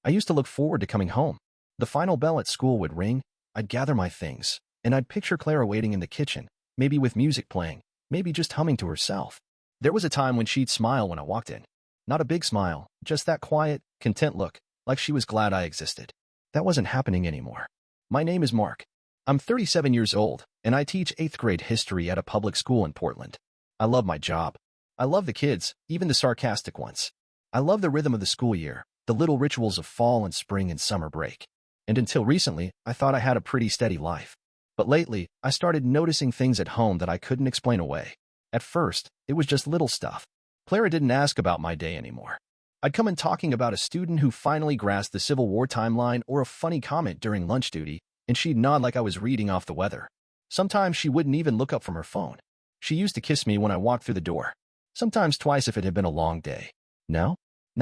I used to look forward to coming home. The final bell at school would ring, I'd gather my things, and I'd picture Clara waiting in the kitchen, maybe with music playing, maybe just humming to herself. There was a time when she'd smile when I walked in. Not a big smile, just that quiet, content look, like she was glad I existed. That wasn't happening anymore. My name is Mark. I'm 37 years old, and I teach 8th grade history at a public school in Portland. I love my job. I love the kids, even the sarcastic ones. I love the rhythm of the school year, the little rituals of fall and spring and summer break. And until recently, I thought I had a pretty steady life. But lately, I started noticing things at home that I couldn't explain away. At first, it was just little stuff. Clara didn't ask about my day anymore. I'd come in talking about a student who finally grasped the Civil War timeline or a funny comment during lunch duty, and she'd nod like I was reading off the weather. Sometimes she wouldn't even look up from her phone. She used to kiss me when I walked through the door. Sometimes twice if it had been a long day. Now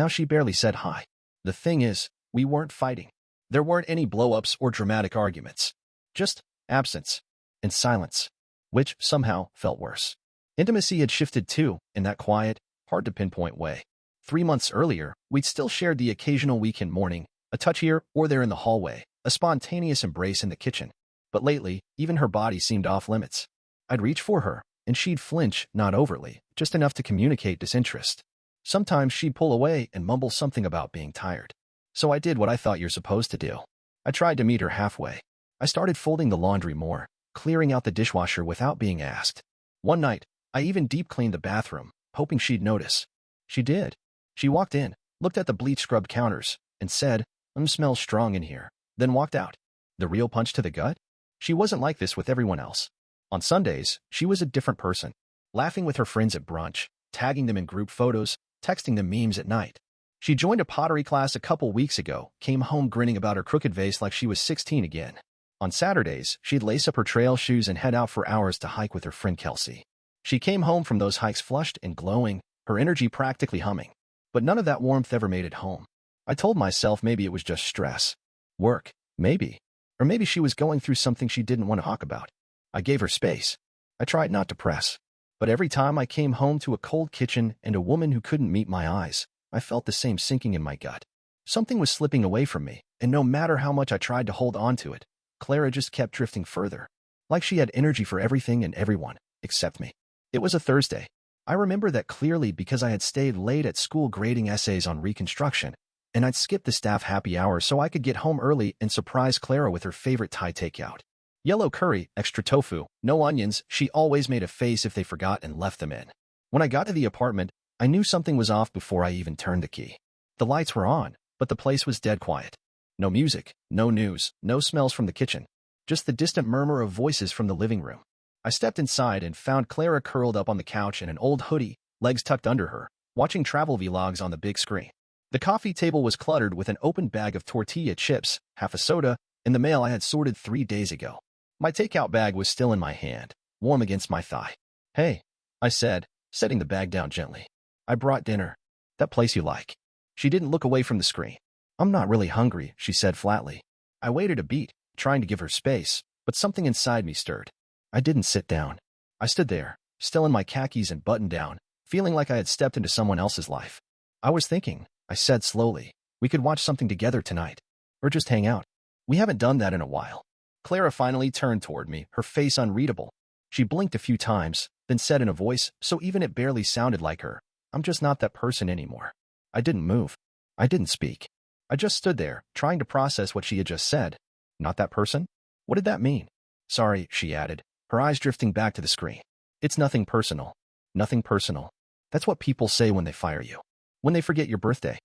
she barely said hi. The thing is, we weren't fighting. There weren't any blow-ups or dramatic arguments. Just absence and silence, which somehow felt worse. Intimacy had shifted too, in that quiet, hard-to-pinpoint way. 3 months earlier, we'd still shared the occasional weekend morning, a touch here or there in the hallway, a spontaneous embrace in the kitchen. But lately, even her body seemed off-limits. I'd reach for her, and she'd flinch, not overly, just enough to communicate disinterest. Sometimes she'd pull away and mumble something about being tired. So I did what I thought you're supposed to do. I tried to meet her halfway. I started folding the laundry more, clearing out the dishwasher without being asked. One night, I even deep-cleaned the bathroom, hoping she'd notice. She did. She walked in, looked at the bleach-scrubbed counters, and said, "Smells strong in here," then walked out. The real punch to the gut? She wasn't like this with everyone else. On Sundays, she was a different person, laughing with her friends at brunch, tagging them in group photos, texting them memes at night. She joined a pottery class a couple weeks ago, came home grinning about her crooked vase like she was 16 again. On Saturdays, she'd lace up her trail shoes and head out for hours to hike with her friend Kelsey. She came home from those hikes flushed and glowing, her energy practically humming. But none of that warmth ever made it home. I told myself maybe it was just stress. Work, maybe. Or maybe she was going through something she didn't want to talk about. I gave her space. I tried not to press. But every time I came home to a cold kitchen and a woman who couldn't meet my eyes, I felt the same sinking in my gut. Something was slipping away from me, and no matter how much I tried to hold on to it, Clara just kept drifting further. Like she had energy for everything and everyone, except me. It was a Thursday. I remember that clearly because I had stayed late at school grading essays on Reconstruction, and I'd skipped the staff happy hour so I could get home early and surprise Clara with her favorite Thai takeout. Yellow curry, extra tofu, no onions. She always made a face if they forgot and left them in. When I got to the apartment, I knew something was off before I even turned the key. The lights were on, but the place was dead quiet. No music, no news, no smells from the kitchen. Just the distant murmur of voices from the living room. I stepped inside and found Clara curled up on the couch in an old hoodie, legs tucked under her, watching travel vlogs on the big screen. The coffee table was cluttered with an open bag of tortilla chips, half a soda, and the mail I had sorted 3 days ago. My takeout bag was still in my hand, warm against my thigh. "Hey," I said, setting the bag down gently. "I brought dinner. That place you like." She didn't look away from the screen. "I'm not really hungry," she said flatly. I waited a beat, trying to give her space, but something inside me stirred. I didn't sit down. I stood there, still in my khakis and button down, feeling like I had stepped into someone else's life. "I was thinking," I said slowly, "we could watch something together tonight. Or just hang out. We haven't done that in a while." Clara finally turned toward me, her face unreadable. She blinked a few times, then said in a voice so even it barely sounded like her, "I'm just not that person anymore." I didn't move. I didn't speak. I just stood there, trying to process what she had just said. Not that person? What did that mean? "Sorry," she added, her eyes drifting back to the screen. "It's nothing personal." Nothing personal. That's what people say when they fire you. When they forget your birthday.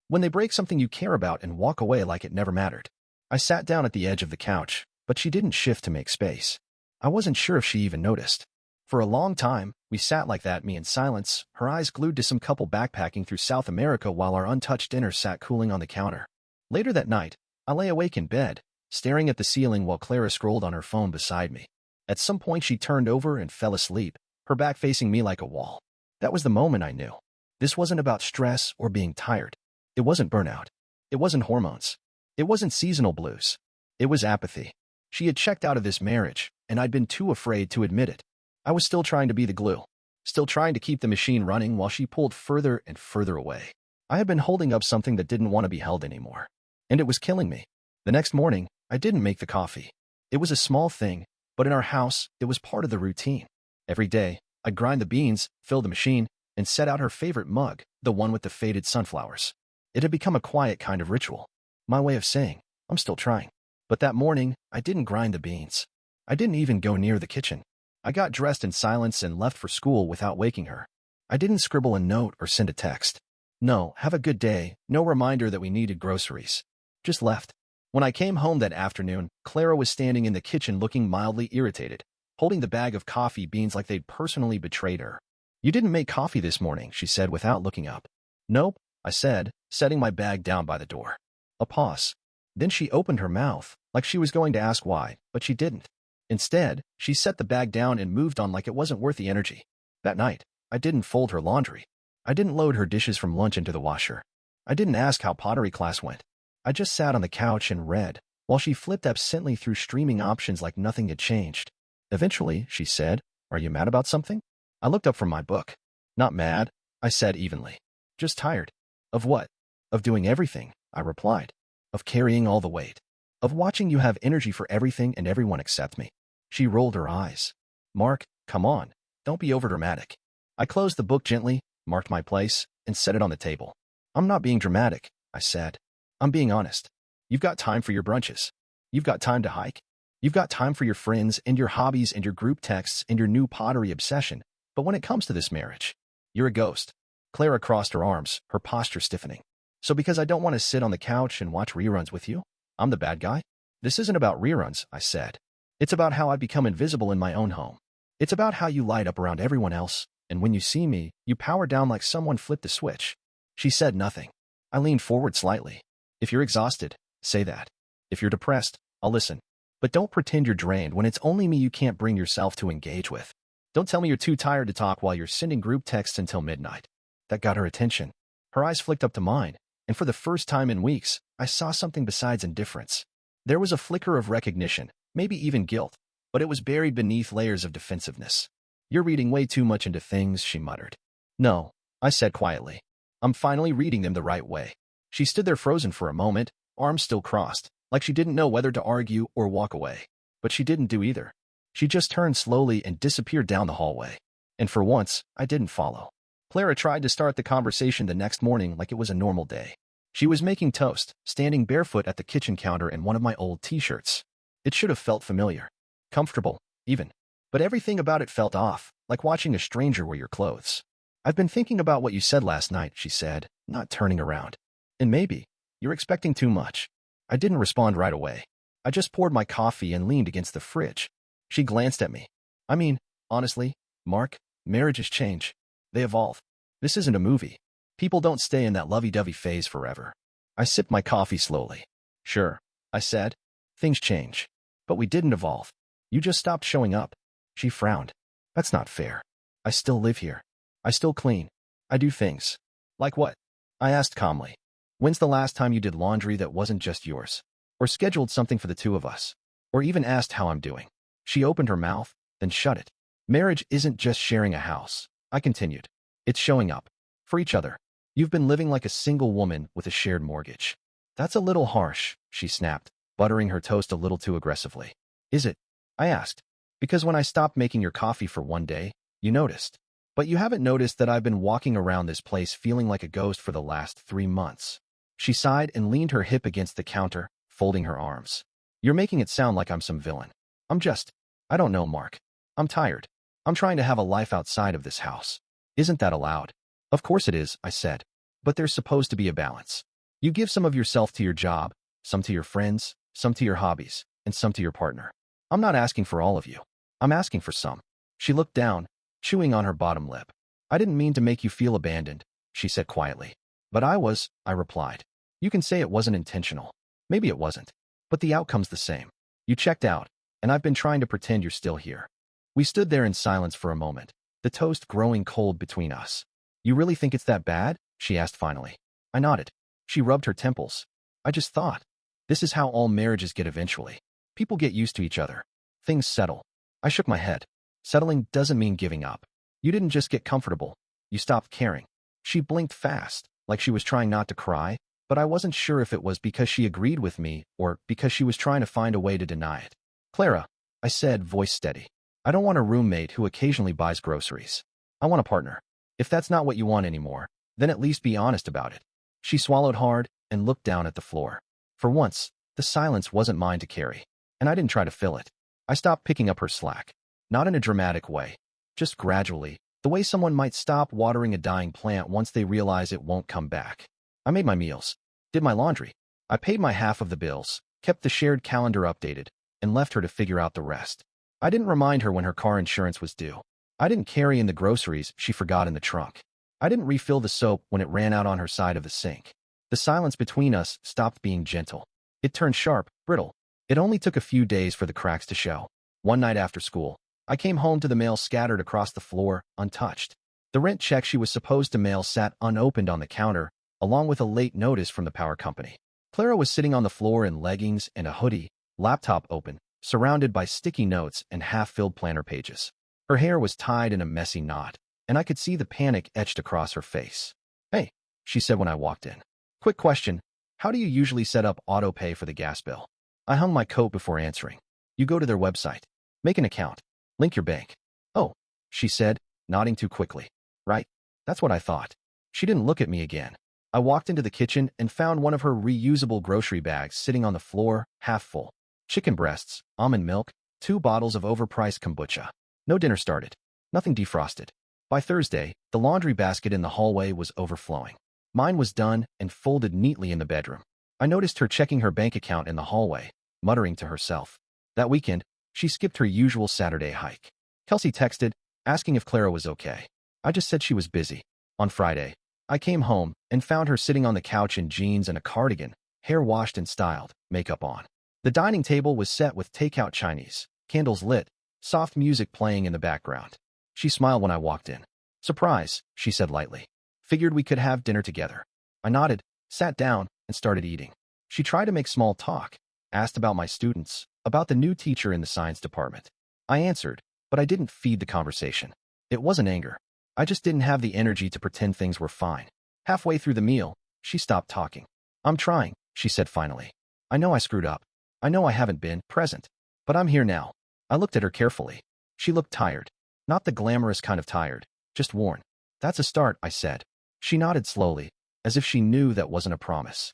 When they break something you care about and walk away like it never mattered. I sat down at the edge of the couch, but she didn't shift to make space. I wasn't sure if she even noticed. For a long time, we sat like that, me in silence, her eyes glued to some couple backpacking through South America while our untouched dinner sat cooling on the counter. Later that night, I lay awake in bed, staring at the ceiling while Clara scrolled on her phone beside me. At some point she turned over and fell asleep, her back facing me like a wall. That was the moment I knew. This wasn't about stress or being tired. It wasn't burnout. It wasn't hormones. It wasn't seasonal blues. It was apathy. She had checked out of this marriage, and I'd been too afraid to admit it. I was still trying to be the glue, still trying to keep the machine running while she pulled further and further away. I had been holding up something that didn't want to be held anymore. and it was killing me. The next morning, I didn't make the coffee. It was a small thing, but in our house, it was part of the routine. Every day, I'd grind the beans, fill the machine, and set out her favorite mug, the one with the faded sunflowers. It had become a quiet kind of ritual. My way of saying, I'm still trying. But that morning, I didn't grind the beans. I didn't even go near the kitchen. I got dressed in silence and left for school without waking her. I didn't scribble a note or send a text. No, have a good day, no reminder that we needed groceries. Just left. When I came home that afternoon, Clara was standing in the kitchen looking mildly irritated, holding the bag of coffee beans like they'd personally betrayed her. You didn't make coffee this morning, she said without looking up. Nope, I said, setting my bag down by the door. A pause. Then she opened her mouth, like she was going to ask why, but she didn't. Instead, she set the bag down and moved on like it wasn't worth the energy. That night, I didn't fold her laundry. I didn't load her dishes from lunch into the washer. I didn't ask how pottery class went. I just sat on the couch and read, while she flipped absently through streaming options like nothing had changed. Eventually, she said, "Are you mad about something?" I looked up from my book. "Not mad," I said evenly. "Just tired." "Of what?" "Of doing everything," I replied. "Of carrying all the weight. Of watching you have energy for everything and everyone except me." She rolled her eyes. "Mark, come on. Don't be overdramatic." I closed the book gently, marked my place, and set it on the table. "I'm not being dramatic," I said. "I'm being honest. You've got time for your brunches. You've got time to hike. You've got time for your friends and your hobbies and your group texts and your new pottery obsession. But when it comes to this marriage, you're a ghost." Clara crossed her arms, her posture stiffening. "So because I don't want to sit on the couch and watch reruns with you, I'm the bad guy?" "This isn't about reruns," I said. "It's about how I become invisible in my own home. It's about how you light up around everyone else, and when you see me, you power down like someone flipped the switch." She said nothing. I leaned forward slightly. "If you're exhausted, say that. If you're depressed, I'll listen. But don't pretend you're drained when it's only me you can't bring yourself to engage with. Don't tell me you're too tired to talk while you're sending group texts until midnight." That got her attention. Her eyes flicked up to mine, and for the first time in weeks, I saw something besides indifference. There was a flicker of recognition, maybe even guilt, but it was buried beneath layers of defensiveness. "You're reading way too much into things," she muttered. "No," I said quietly. "I'm finally reading them the right way." She stood there frozen for a moment, arms still crossed, like she didn't know whether to argue or walk away. But she didn't do either. She just turned slowly and disappeared down the hallway. And for once, I didn't follow. Clara tried to start the conversation the next morning like it was a normal day. She was making toast, standing barefoot at the kitchen counter in one of my old t-shirts. It should have felt familiar. Comfortable, even. But everything about it felt off, like watching a stranger wear your clothes. "I've been thinking about what you said last night," she said, not turning around. "And maybe you're expecting too much." I didn't respond right away. I just poured my coffee and leaned against the fridge. She glanced at me. "I mean, honestly, Mark, marriages change. They evolve. This isn't a movie. People don't stay in that lovey-dovey phase forever." I sipped my coffee slowly. "Sure," I said. "Things change. But we didn't evolve. You just stopped showing up." She frowned. "That's not fair. I still live here. I still clean. I do things." "Like what?" I asked calmly. "When's the last time you did laundry that wasn't just yours? Or scheduled something for the two of us? Or even asked how I'm doing?" She opened her mouth, then shut it. "Marriage isn't just sharing a house," I continued. "It's showing up. For each other. You've been living like a single woman with a shared mortgage." "That's a little harsh," she snapped, buttering her toast a little too aggressively. "Is it?" I asked. "Because when I stopped making your coffee for one day, you noticed. But you haven't noticed that I've been walking around this place feeling like a ghost for the last 3 months. She sighed and leaned her hip against the counter, folding her arms. "You're making it sound like I'm some villain. I don't know, Mark. I'm tired. I'm trying to have a life outside of this house." "Isn't that allowed?" "Of course it is," I said. "But there's supposed to be a balance. You give some of yourself to your job, some to your friends, some to your hobbies, and some to your partner. I'm not asking for all of you. I'm asking for some." She looked down, chewing on her bottom lip. "I didn't mean to make you feel abandoned," she said quietly. "But I was," I replied. "You can say it wasn't intentional. Maybe it wasn't. But the outcome's the same. You checked out, and I've been trying to pretend you're still here." We stood there in silence for a moment, the toast growing cold between us. "You really think it's that bad?" she asked finally. I nodded. She rubbed her temples. "I just thought. This is how all marriages get eventually. People get used to each other. Things settle." I shook my head. "Settling doesn't mean giving up. You didn't just get comfortable. You stopped caring." She blinked fast, like she was trying not to cry, but I wasn't sure if it was because she agreed with me or because she was trying to find a way to deny it. Clara, I said, voice steady. I don't want a roommate who occasionally buys groceries. I want a partner. If that's not what you want anymore, then at least be honest about it. She swallowed hard and looked down at the floor. For once, the silence wasn't mine to carry, and I didn't try to fill it. I stopped picking up her slack. Not in a dramatic way, just gradually, the way someone might stop watering a dying plant once they realize it won't come back. I made my meals, did my laundry. I paid my half of the bills, kept the shared calendar updated, and left her to figure out the rest. I didn't remind her when her car insurance was due. I didn't carry in the groceries she forgot in the trunk. I didn't refill the soap when it ran out on her side of the sink. The silence between us stopped being gentle. It turned sharp, brittle. It only took a few days for the cracks to show. One night after school, I came home to the mail scattered across the floor, untouched. The rent check she was supposed to mail sat unopened on the counter, along with a late notice from the power company. Clara was sitting on the floor in leggings and a hoodie, laptop open, surrounded by sticky notes and half-filled planner pages. Her hair was tied in a messy knot, and I could see the panic etched across her face. Hey, she said when I walked in. Quick question, how do you usually set up auto-pay for the gas bill? I hung my coat before answering. You go to their website, make an account, link your bank. Oh, she said, nodding too quickly. Right, that's what I thought. She didn't look at me again. I walked into the kitchen and found one of her reusable grocery bags sitting on the floor, half full. Chicken breasts, almond milk, 2 bottles of overpriced kombucha. No dinner started. Nothing defrosted. By Thursday, the laundry basket in the hallway was overflowing. Mine was done and folded neatly in the bedroom. I noticed her checking her bank account in the hallway, muttering to herself. That weekend, she skipped her usual Saturday hike. Kelsey texted, asking if Clara was okay. I just said she was busy. On Friday, I came home and found her sitting on the couch in jeans and a cardigan, hair washed and styled, makeup on. The dining table was set with takeout Chinese, candles lit, soft music playing in the background. She smiled when I walked in. Surprise, she said lightly. Figured we could have dinner together. I nodded, sat down, and started eating. She tried to make small talk, asked about my students, about the new teacher in the science department. I answered, but I didn't feed the conversation. It wasn't anger. I just didn't have the energy to pretend things were fine. Halfway through the meal, she stopped talking. I'm trying, she said finally. I know I screwed up. I know I haven't been present. But I'm here now. I looked at her carefully. She looked tired. Not the glamorous kind of tired, just worn. That's a start, I said. She nodded slowly, as if she knew that wasn't a promise.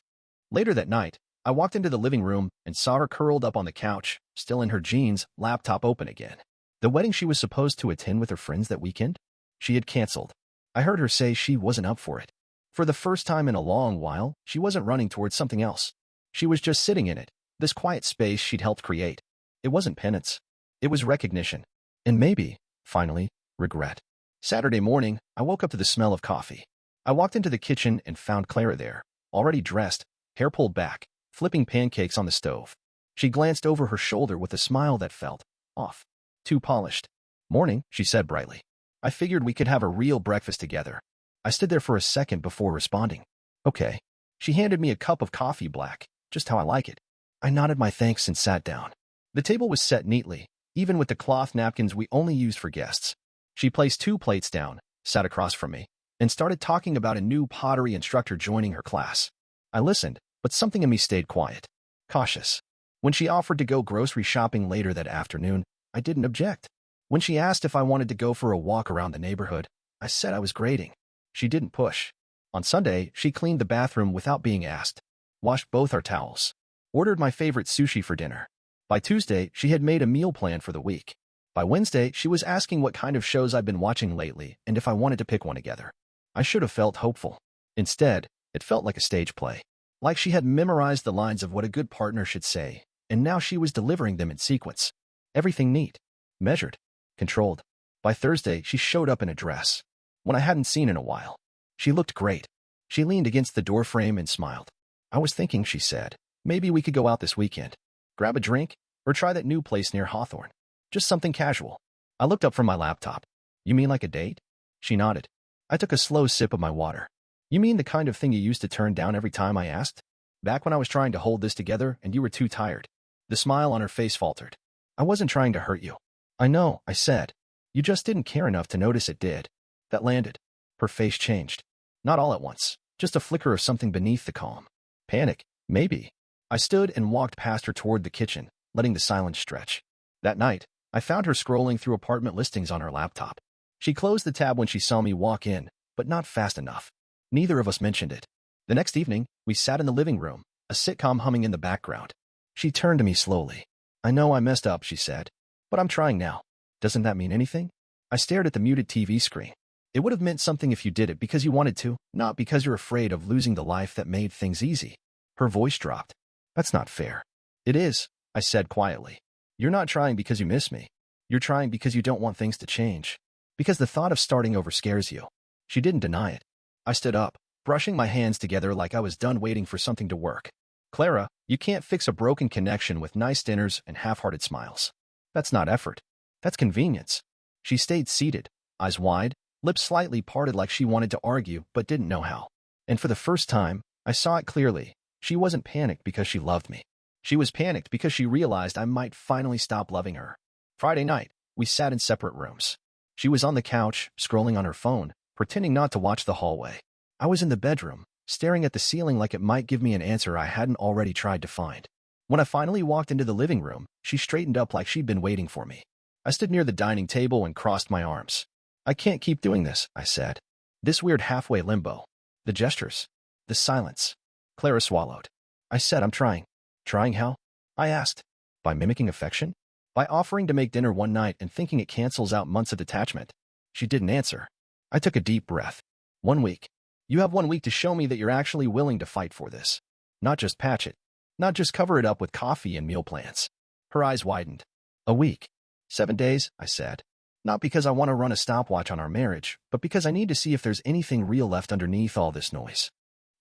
Later that night, I walked into the living room and saw her curled up on the couch, still in her jeans, laptop open again. The wedding she was supposed to attend with her friends that weekend? She had canceled. I heard her say she wasn't up for it. For the first time in a long while, she wasn't running towards something else. She was just sitting in it, this quiet space she'd helped create. It wasn't penance. It was recognition. And maybe, finally, regret. Saturday morning, I woke up to the smell of coffee. I walked into the kitchen and found Clara there, already dressed, hair pulled back, flipping pancakes on the stove. She glanced over her shoulder with a smile that felt off. Too polished. Morning, she said brightly. I figured we could have a real breakfast together. I stood there for a second before responding. Okay. She handed me a cup of coffee black, just how I like it. I nodded my thanks and sat down. The table was set neatly, even with the cloth napkins we only used for guests. She placed 2 plates down, sat across from me, and started talking about a new pottery instructor joining her class. I listened, but something in me stayed quiet, cautious. When she offered to go grocery shopping later that afternoon, I didn't object. When she asked if I wanted to go for a walk around the neighborhood, I said I was grading. She didn't push. On Sunday, she cleaned the bathroom without being asked, washed both our towels, ordered my favorite sushi for dinner. By Tuesday, she had made a meal plan for the week. By Wednesday, she was asking what kind of shows I'd been watching lately and if I wanted to pick one together. I should have felt hopeful. Instead, it felt like a stage play. Like she had memorized the lines of what a good partner should say, and now she was delivering them in sequence. Everything neat, measured, controlled. By Thursday, she showed up in a dress, one I hadn't seen in a while. She looked great. She leaned against the doorframe and smiled. I was thinking, she said, maybe we could go out this weekend. Grab a drink, or try that new place near Hawthorne. Just something casual. I looked up from my laptop. You mean like a date? She nodded. I took a slow sip of my water. You mean the kind of thing you used to turn down every time I asked? Back when I was trying to hold this together and you were too tired. The smile on her face faltered. I wasn't trying to hurt you. I know, I said. You just didn't care enough to notice it did. That landed. Her face changed. Not all at once, just a flicker of something beneath the calm. Panic? Maybe. I stood and walked past her toward the kitchen, letting the silence stretch. That night, I found her scrolling through apartment listings on her laptop. She closed the tab when she saw me walk in, but not fast enough. Neither of us mentioned it. The next evening, we sat in the living room, a sitcom humming in the background. She turned to me slowly. I know I messed up, she said, but I'm trying now. Doesn't that mean anything? I stared at the muted TV screen. It would have meant something if you did it because you wanted to, not because you're afraid of losing the life that made things easy. Her voice dropped. That's not fair. It is, I said quietly. You're not trying because you miss me. You're trying because you don't want things to change. Because the thought of starting over scares you. She didn't deny it. I stood up, brushing my hands together like I was done waiting for something to work. Clara, you can't fix a broken connection with nice dinners and half-hearted smiles. That's not effort. That's convenience. She stayed seated, eyes wide, lips slightly parted like she wanted to argue but didn't know how. And for the first time, I saw it clearly. She wasn't panicked because she loved me. She was panicked because she realized I might finally stop loving her. Friday night, we sat in separate rooms. She was on the couch, scrolling on her phone, pretending not to watch the hallway. I was in the bedroom, staring at the ceiling like it might give me an answer I hadn't already tried to find. When I finally walked into the living room, she straightened up like she'd been waiting for me. I stood near the dining table and crossed my arms. I can't keep doing this, I said. This weird halfway limbo. The gestures. The silence. Clara swallowed. I said I'm trying. Trying how? I asked. By mimicking affection? By offering to make dinner one night and thinking it cancels out months of detachment? She didn't answer. I took a deep breath. 1 week. You have 1 week to show me that you're actually willing to fight for this. Not just patch it. Not just cover it up with coffee and meal plans. Her eyes widened. A week. 7 days, I said. Not because I want to run a stopwatch on our marriage, but because I need to see if there's anything real left underneath all this noise.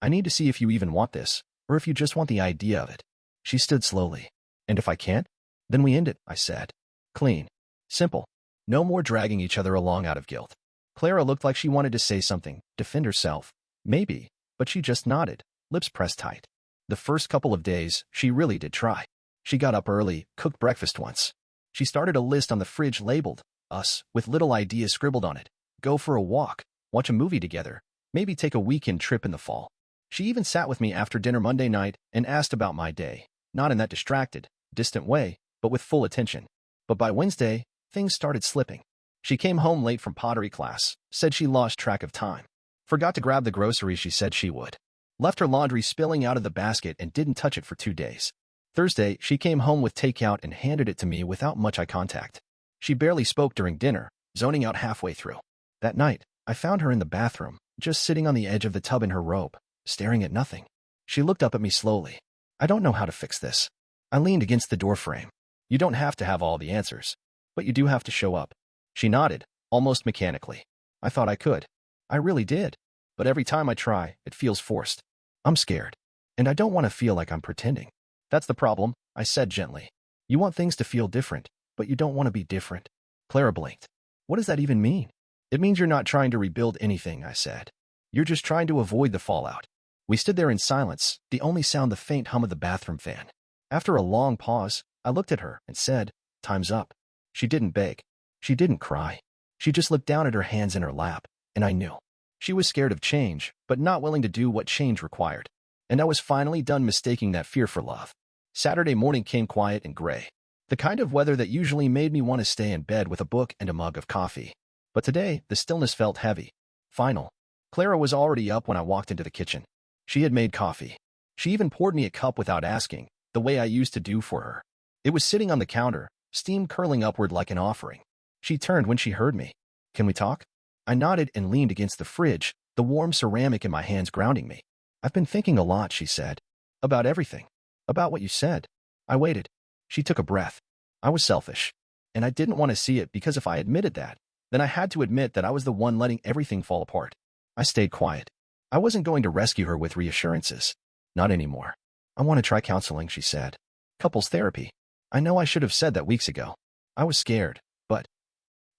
I need to see if you even want this, or if you just want the idea of it. She stood slowly. And if I can't? Then we end it, I said. Clean. Simple. No more dragging each other along out of guilt. Clara looked like she wanted to say something, defend herself. Maybe, but she just nodded, lips pressed tight. The first couple of days, she really did try. She got up early, cooked breakfast once. She started a list on the fridge labeled, us, with little ideas scribbled on it. Go for a walk, watch a movie together, maybe take a weekend trip in the fall. She even sat with me after dinner Monday night and asked about my day, not in that distracted, distant way, but with full attention. But by Wednesday, things started slipping. She came home late from pottery class, said she lost track of time. Forgot to grab the groceries she said she would. Left her laundry spilling out of the basket and didn't touch it for 2 days. Thursday, she came home with takeout and handed it to me without much eye contact. She barely spoke during dinner, zoning out halfway through. That night, I found her in the bathroom, just sitting on the edge of the tub in her robe, staring at nothing. She looked up at me slowly. I don't know how to fix this. I leaned against the doorframe. You don't have to have all the answers, but you do have to show up. She nodded, almost mechanically. I thought I could. I really did. But every time I try, it feels forced. I'm scared. And I don't want to feel like I'm pretending. That's the problem, I said gently. You want things to feel different, but you don't want to be different. Clara blinked. What does that even mean? It means you're not trying to rebuild anything, I said. You're just trying to avoid the fallout. We stood there in silence, the only sound the faint hum of the bathroom fan. After a long pause, I looked at her and said, time's up. She didn't beg. She didn't cry. She just looked down at her hands in her lap, and I knew. She was scared of change, but not willing to do what change required. And I was finally done mistaking that fear for love. Saturday morning came quiet and gray. The kind of weather that usually made me want to stay in bed with a book and a mug of coffee. But today, the stillness felt heavy. Final. Clara was already up when I walked into the kitchen. She had made coffee. She even poured me a cup without asking, the way I used to do for her. It was sitting on the counter, steam curling upward like an offering. She turned when she heard me. Can we talk? I nodded and leaned against the fridge, the warm ceramic in my hands grounding me. I've been thinking a lot, she said. About everything. About what you said. I waited. She took a breath. I was selfish. And I didn't want to see it because if I admitted that, then I had to admit that I was the one letting everything fall apart. I stayed quiet. I wasn't going to rescue her with reassurances. Not anymore. I want to try counseling, she said. Couples therapy. I know I should have said that weeks ago. I was scared, but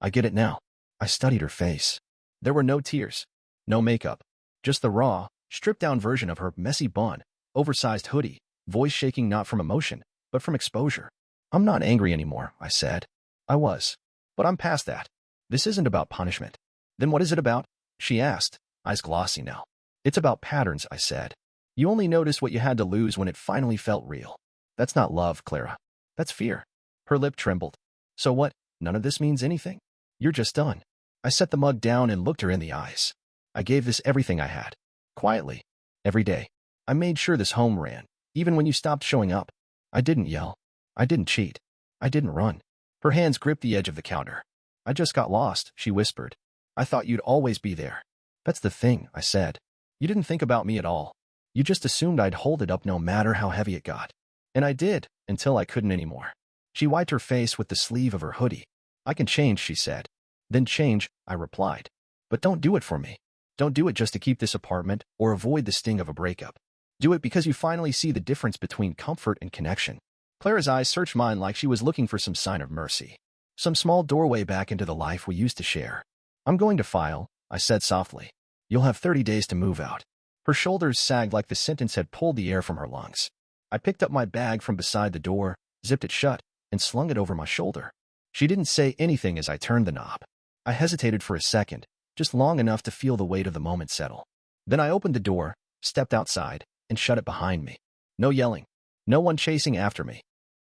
I get it now. I studied her face. There were no tears. No makeup. Just the raw, stripped-down version of her messy bun, oversized hoodie, voice shaking not from emotion, but from exposure. I'm not angry anymore, I said. I was. But I'm past that. This isn't about punishment. Then what is it about? She asked, eyes glossy now. It's about patterns, I said. You only noticed what you had to lose when it finally felt real. That's not love, Clara. That's fear. Her lip trembled. So what? None of this means anything? You're just done. I set the mug down and looked her in the eyes. I gave this everything I had. Quietly. Every day. I made sure this home ran, even when you stopped showing up. I didn't yell. I didn't cheat. I didn't run. Her hands gripped the edge of the counter. I just got lost, she whispered. I thought you'd always be there. That's the thing, I said. You didn't think about me at all. You just assumed I'd hold it up no matter how heavy it got. And I did, until I couldn't anymore. She wiped her face with the sleeve of her hoodie. I can change, she said. Then change, I replied. But don't do it for me. Don't do it just to keep this apartment or avoid the sting of a breakup. Do it because you finally see the difference between comfort and connection. Clara's eyes searched mine like she was looking for some sign of mercy. Some small doorway back into the life we used to share. I'm going to file, I said softly. You'll have 30 days to move out. Her shoulders sagged like the sentence had pulled the air from her lungs. I picked up my bag from beside the door, zipped it shut, and slung it over my shoulder. She didn't say anything as I turned the knob. I hesitated for a second, just long enough to feel the weight of the moment settle. Then I opened the door, stepped outside, and shut it behind me. No yelling. No one chasing after me.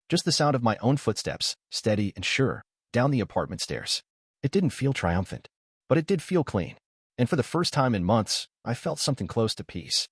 Just the sound of my own footsteps, steady and sure, down the apartment stairs. It didn't feel triumphant, but it did feel clean. And for the first time in months, I felt something close to peace.